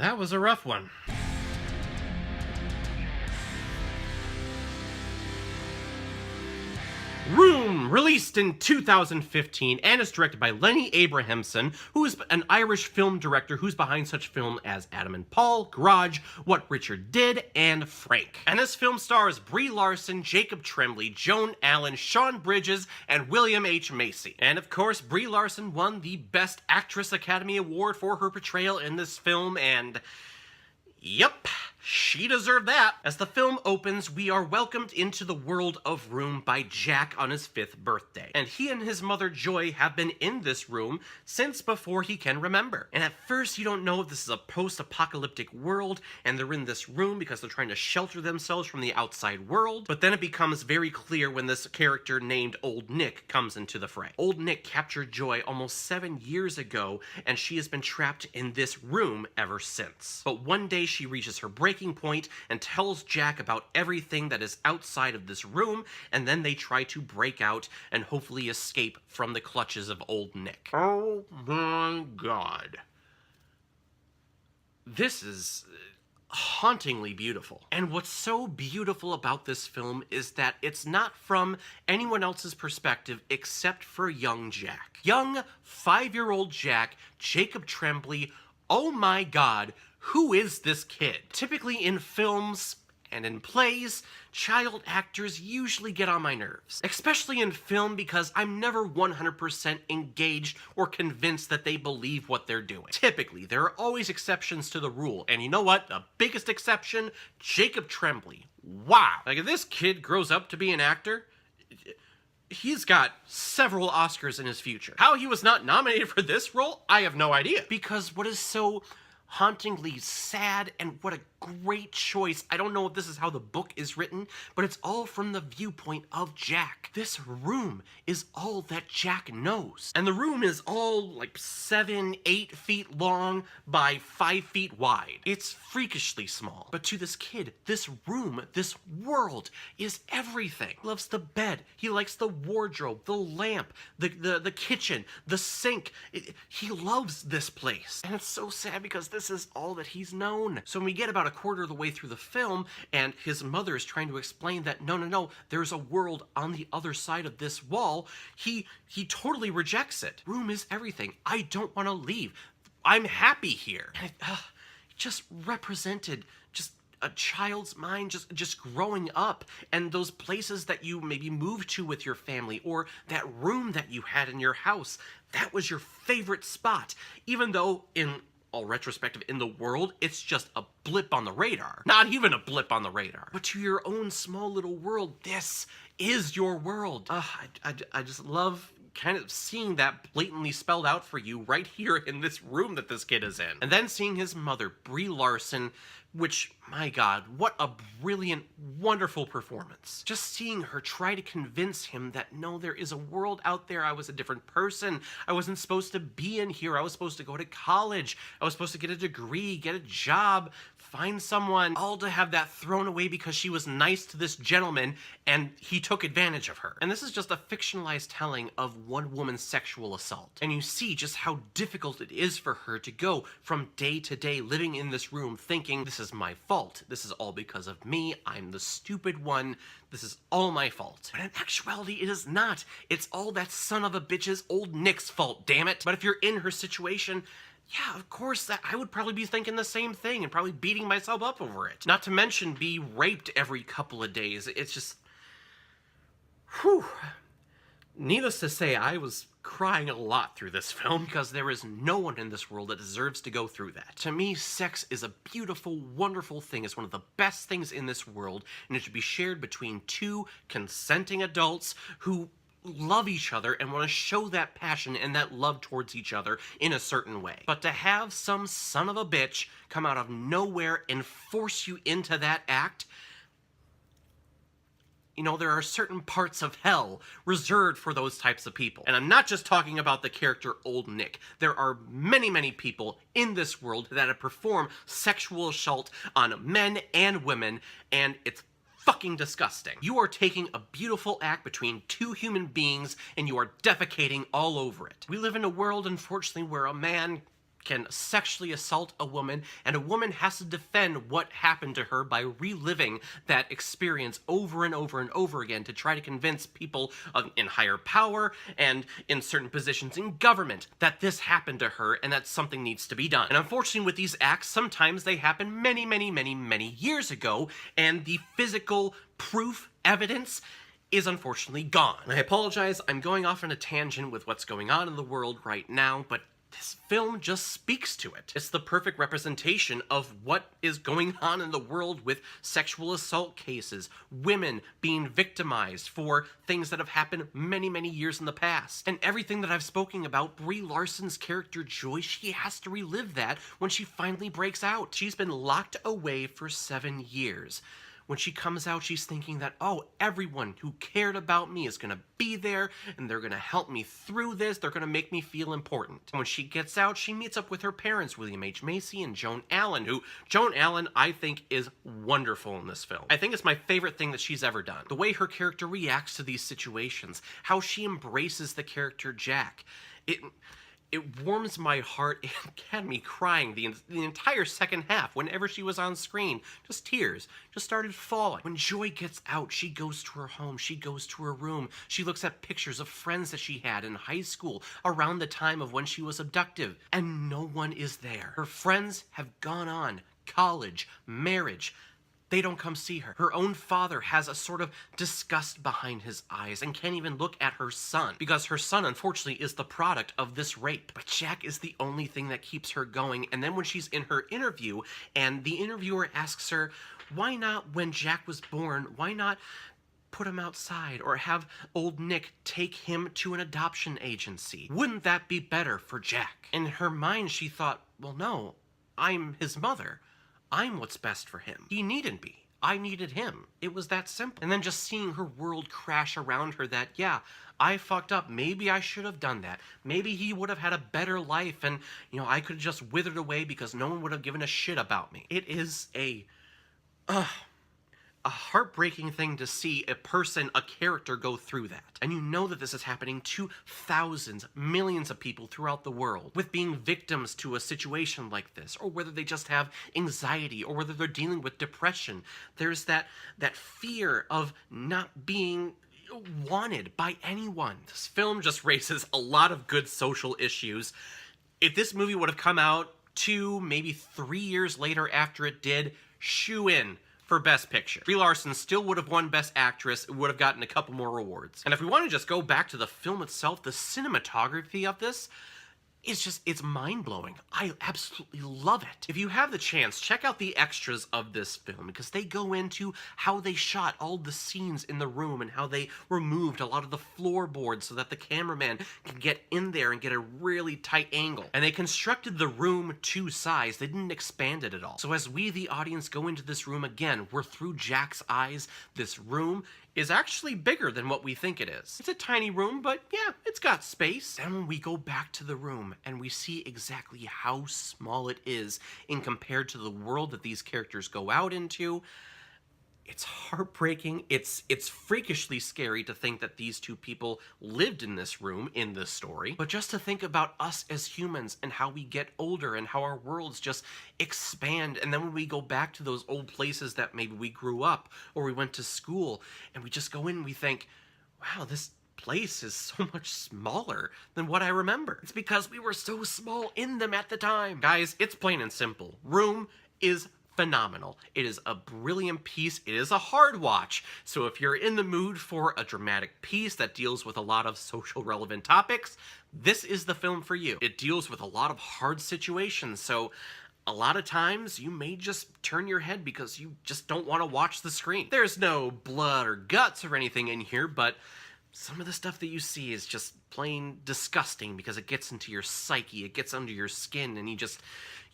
That was a rough one. Room, released in 2015 and is directed by Lenny Abrahamson, who is an Irish film director who's behind such films as Adam and Paul, Garage, What Richard Did, and Frank. And this film stars Brie Larson, Jacob Tremblay, Joan Allen, Sean Bridges, and William H. Macy. And of course, Brie Larson won the Best Actress Academy Award for her portrayal in this film, and yep, she deserved that. As the film opens, we are welcomed into the world of Room by Jack on his 5th birthday. And he and his mother Joy have been in this room since before he can remember. And at first you don't know if this is a post-apocalyptic world and they're in this room because they're trying to shelter themselves from the outside world. But then it becomes very clear when this character named Old Nick comes into the fray. Old Nick captured Joy almost 7 years ago, and she has been trapped in this room ever since. But one day she reaches her breaking point and tells Jack about everything that is outside of this room, and then they try to break out and hopefully escape from the clutches of Old Nick. Oh my god. This is hauntingly beautiful. And what's so beautiful about this film is that it's not from anyone else's perspective except for young Jack. Young 5-year-old Jack, Jacob Tremblay. Oh my god, who is this kid? Typically in films and in plays, child actors usually get on my nerves. Especially in film, because I'm never 100% engaged or convinced that they believe what they're doing. Typically, there are always exceptions to the rule, and you know what? The biggest exception? Jacob Tremblay. Wow. Like, if this kid grows up to be an actor, he's got several Oscars in his future. How he was not nominated for this role, I have no idea. Because what is so hauntingly sad, and what a great choice. I don't know if this is how the book is written, but it's all from the viewpoint of Jack. This room is all that Jack knows. And the room is all like 7-8 feet long by 5 feet wide. It's freakishly small. But to this kid, this room, this world is everything. He loves the bed. He likes the wardrobe, the lamp, the kitchen, the sink. He loves this place. And it's so sad because this is all that he's known. So when we get about a quarter of the way through the film and his mother is trying to explain that no, there's a world on the other side of this wall, he totally rejects it. Room is everything. I don't want to leave. I'm happy here. And it just represented just a child's mind just growing up, and those places that you maybe moved to with your family, or that room that you had in your house, that was your favorite spot, even though in all retrospective in the world, it's just a blip on the radar. Not even a blip on the radar. But to your own small little world, this is your world. I just love kind of seeing that blatantly spelled out for you right here in this room that this kid is in. And then seeing his mother, Brie Larson, which, my god, what a brilliant, wonderful performance. Just seeing her try to convince him that no, there is a world out there. I was a different person. I wasn't supposed to be in here. I was supposed to go to college. I was supposed to get a degree, get a job, find someone, all to have that thrown away because she was nice to this gentleman and he took advantage of her. And this is just a fictionalized telling of one woman's sexual assault. And you see just how difficult it is for her to go from day to day living in this room thinking, this is my fault. This is all because of me. I'm the stupid one. This is all my fault. But in actuality, it is not. It's all that son of a bitch's Old Nick's fault, damn it. But if you're in her situation, yeah, of course, that I would probably be thinking the same thing and probably beating myself up over it. Not to mention be raped every couple of days. It's just, whew. Needless to say, I was crying a lot through this film because there is no one in this world that deserves to go through that. To me, sex is a beautiful, wonderful thing. It's one of the best things in this world, and it should be shared between two consenting adults who love each other and want to show that passion and that love towards each other in a certain way. But to have some son of a bitch come out of nowhere and force you into that act, you know, there are certain parts of hell reserved for those types of people. And I'm not just talking about the character Old Nick. There are many, many people in this world that have performed sexual assault on men and women, and it's fucking disgusting. You are taking a beautiful act between two human beings and you are defecating all over it. We live in a world, unfortunately, where a man can sexually assault a woman, and a woman has to defend what happened to her by reliving that experience over and over and over again to try to convince people in higher power and in certain positions in government that this happened to her and that something needs to be done. And unfortunately with these acts, sometimes they happen many, many, many, many years ago, and the physical proof, evidence, is unfortunately gone. And I apologize, I'm going off on a tangent with what's going on in the world right now, but this film just speaks to it. It's the perfect representation of what is going on in the world with sexual assault cases, women being victimized for things that have happened many, many years in the past. And everything that I've spoken about, Brie Larson's character Joy, she has to relive that when she finally breaks out. She's been locked away for 7 years. When she comes out, she's thinking that, oh, everyone who cared about me is going to be there, and they're going to help me through this. They're going to make me feel important. And when she gets out, she meets up with her parents, William H. Macy and Joan Allen, who, Joan Allen, I think, is wonderful in this film. I think it's my favorite thing that she's ever done. The way her character reacts to these situations, how she embraces the character Jack. It warms my heart and had me crying the entire second half whenever she was on screen. Just tears just started falling. When Joy gets out, she goes to her home, she goes to her room, she looks at pictures of friends that she had in high school around the time of when she was abducted, and no one is there. Her friends have gone on, college, marriage. They don't come see her. Her own father has a sort of disgust behind his eyes and can't even look at her son because her son, unfortunately, is the product of this rape. But Jack is the only thing that keeps her going. And then when she's in her interview and the interviewer asks her, why not when Jack was born, why not put him outside or have old Nick take him to an adoption agency? Wouldn't that be better for Jack? In her mind, she thought, well, no, I'm his mother. I'm what's best for him. He needn't be. I needed him. It was that simple. And then just seeing her world crash around her that, yeah, I fucked up. Maybe I should have done that. Maybe he would have had a better life and, I could have just withered away because no one would have given a shit about me. It is a heartbreaking thing to see a person, a character go through that. And you know that this is happening to thousands, millions of people throughout the world with being victims to a situation like this, or whether they just have anxiety, or whether they're dealing with depression. There's that fear of not being wanted by anyone. This film just raises a lot of good social issues. If this movie would have come out 2, maybe 3 years later after it did, shoo in for Best Picture. Brie Larson still would have won Best Actress, would have gotten a couple more awards. And if we want to just go back to the film itself, the cinematography of this is it's mind-blowing. I absolutely love it. If you have the chance, check out the extras of this film because they go into how they shot all the scenes in the room and how they removed a lot of the floorboards so that the cameraman can get in there and get a really tight angle. And they constructed the room to size. They didn't expand it at all. So as we, the audience, go into this room again, we're through Jack's eyes. This room is actually bigger than what we think it is. It's a tiny room, but yeah, it's got space. Then when we go back to the room and we see exactly how small it is in compared to the world that these characters go out into, it's heartbreaking. It's freakishly scary to think that these two people lived in this room in this story. But just to think about us as humans and how we get older and how our worlds just expand. And then when we go back to those old places that maybe we grew up or we went to school and we just go in and we think, wow, this place is so much smaller than what I remember. It's because we were so small in them at the time. Guys, it's plain and simple. Room is phenomenal. It is a brilliant piece. It is a hard watch. So if you're in the mood for a dramatic piece that deals with a lot of social relevant topics, this is the film for you. It deals with a lot of hard situations. So a lot of times you may just turn your head because you just don't want to watch the screen. There's no blood or guts or anything in here, but some of the stuff that you see is just plain disgusting because it gets into your psyche, it gets under your skin, and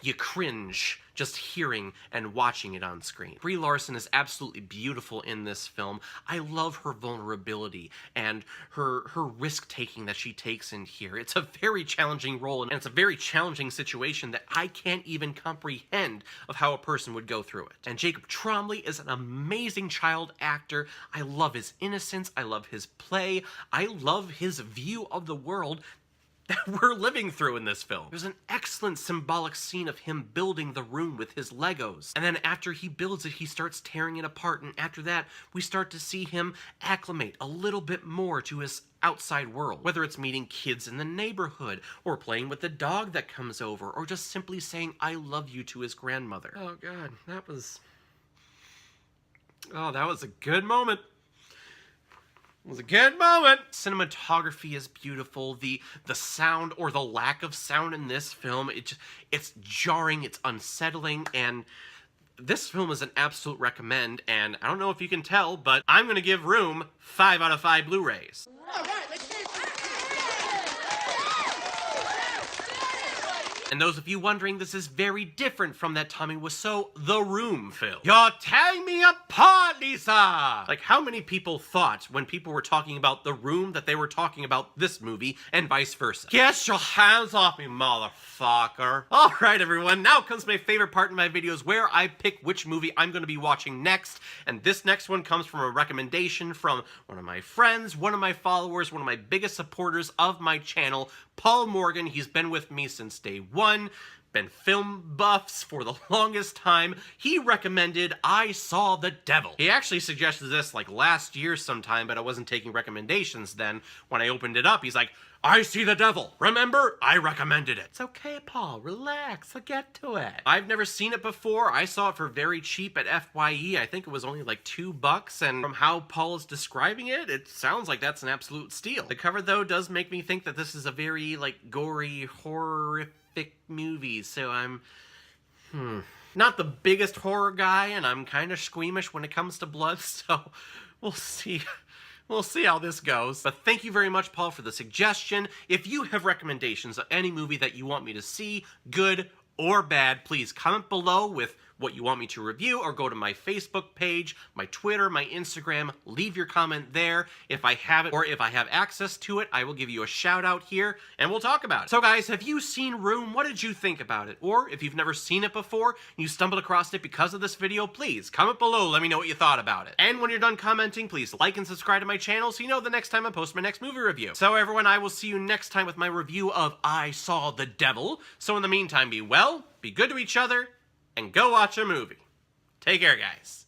you cringe just hearing and watching it on screen. Brie Larson is absolutely beautiful in this film. I love her vulnerability and her risk-taking that she takes in here. It's a very challenging role, and it's a very challenging situation that I can't even comprehend of how a person would go through it. And Jacob Tremblay is an amazing child actor. I love his innocence. I love his play. I love his view of the world. that we're living through in this film. There's an excellent symbolic scene of him building the room with his Legos. And then after he builds it, he starts tearing it apart. And after that, we start to see him acclimate a little bit more to his outside world. Whether it's meeting kids in the neighborhood, or playing with the dog that comes over, or just simply saying, "I love you" to his grandmother. Oh God, that was a good moment. It was a good moment. Cinematography is beautiful. The sound, or the lack of sound in this film, it's jarring, it's unsettling, and this film is an absolute recommend. And I don't know if you can tell, but I'm gonna give Room 5 out of 5 Blu-rays. All right, let's keep... And those of you wondering, this is very different from that Tommy Wiseau The Room film. You're tearing me apart, Lisa! Like, how many people thought when people were talking about The Room that they were talking about this movie, and vice versa? Get your hands off me, motherfucker. Alright, everyone, now comes my favorite part in my videos, where I pick which movie I'm going to be watching next. And this next one comes from a recommendation from one of my friends, one of my followers, one of my biggest supporters of my channel, Paul Morgan. He's been with me since day one, been film buffs for the longest time. He recommended I Saw the Devil. He actually suggested this like last year sometime, but I wasn't taking recommendations then. When I opened it up, he's like, "I See the Devil. Remember? I recommended it." It's okay, Paul. Relax. I'll get to it. I've never seen it before. I saw it for very cheap at FYE. I think it was only like $2, and from how Paul is describing it, it sounds like that's an absolute steal. The cover, though, does make me think that this is a very, like, gory, horrific movie, so I'm... not the biggest horror guy, and I'm kind of squeamish when it comes to blood, so we'll see. We'll see how this goes. But thank you very much, Paul, for the suggestion. If you have recommendations of any movie that you want me to see, good or bad, please comment below with what you want me to review, or go to my Facebook page, my Twitter, my Instagram, leave your comment there. If I have it, or if I have access to it, I will give you a shout out here, and we'll talk about it. So guys, have you seen Room? What did you think about it? Or if you've never seen it before, and you stumbled across it because of this video, please comment below, let me know what you thought about it. And when you're done commenting, please like and subscribe to my channel so you know the next time I post my next movie review. So everyone, I will see you next time with my review of I Saw the Devil. So in the meantime, be well, be good to each other, and go watch a movie. Take care, guys.